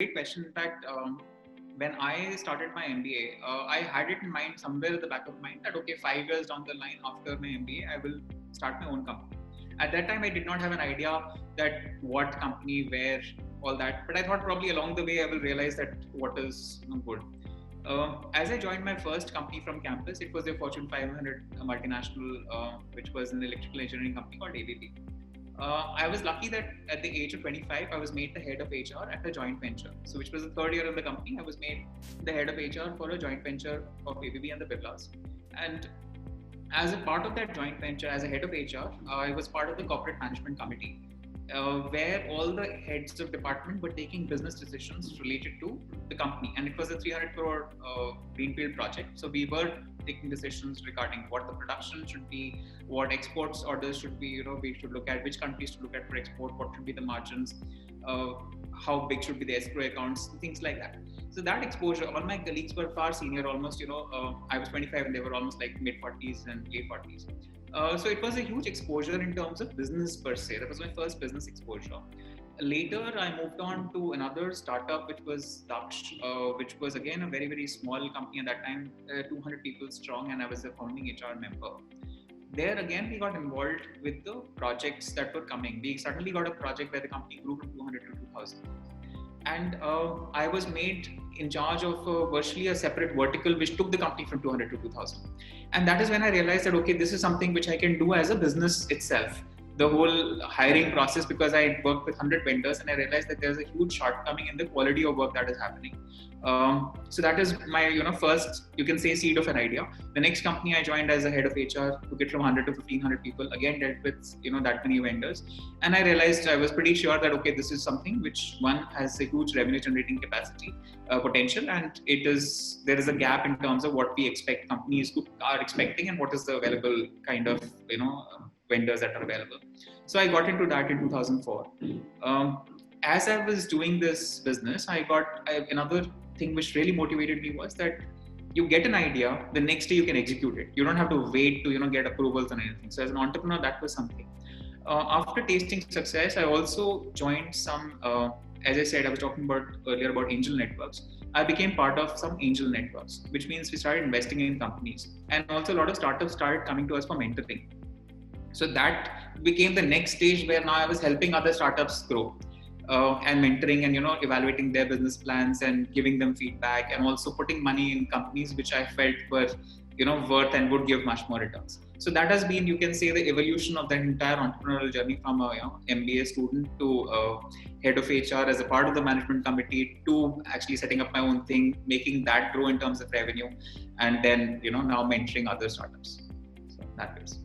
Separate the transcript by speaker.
Speaker 1: Great question. In fact, when I started my MBA, I had it in mind somewhere at the back of mind that okay, 5 years down the line after my MBA, I will start my own company. At that time, I did not have an idea that what company, where, all that. But I thought probably along the way I will realize that what is good. As I joined my first company from campus, it was a Fortune 500 multinational, which was an electrical engineering company called ABB. I was lucky that at the age of 25, I was made the head of HR at a joint venture. So, which was the third year of the company, I was made the head of HR for a joint venture of ABB and the Birlas. And as a part of that joint venture, as a head of HR, I was part of the corporate management committee, where all the heads of department were taking business decisions related to the company. And it was a 300 crore greenfield project. So we were taking decisions regarding what the production should be, what exports orders should be, we should look at which countries to look at for export, what should be the margins, how big should be the escrow accounts, things like that. So that exposure, all my colleagues were far senior, almost, I was 25 and they were almost like mid 40s and late 40s. So it was a huge exposure in terms of business per se. That was my first business exposure. Later, I moved on to another startup, which was Daksh, which was again a very, very small company at that time, 200 people strong, and I was a founding HR member. There again, we got involved with the projects that were coming. We suddenly got a project where the company grew from 200 to 2000. And I was made in charge of virtually a separate vertical, which took the company from 200 to 2000. And that is when I realized that, okay, this is something which I can do as a business itself. The whole hiring process, because I worked with 100 vendors and I realized that there's a huge shortcoming in the quality of work that is happening. So that is my, first, you can say, seed of an idea. The next company I joined as a head of HR, took it from 100 to 1500 people, again dealt with, that many vendors. And I realized I was pretty sure that, okay, this is something which one has a huge revenue generating capacity, potential, and there is a gap in terms of what we expect companies are expecting and what is the available kind of, vendors that are available. So I got into that in 2004. As I was doing this business, another thing which really motivated me was that you get an idea, the next day you can execute it. You don't have to wait to get approvals and anything. So as an entrepreneur, that was something. After tasting success, I also joined some, as I said, I was talking about earlier about angel networks. I became part of some angel networks, which means we started investing in companies. And also a lot of startups started coming to us for mentoring. So that became the next stage where now I was helping other startups grow and mentoring and, evaluating their business plans and giving them feedback and also putting money in companies which I felt were, worth and would give much more returns. So that has been, you can say, the evolution of that entire entrepreneurial journey from a MBA student to head of HR as a part of the management committee to actually setting up my own thing, making that grow in terms of revenue, and then, now mentoring other startups. So that is.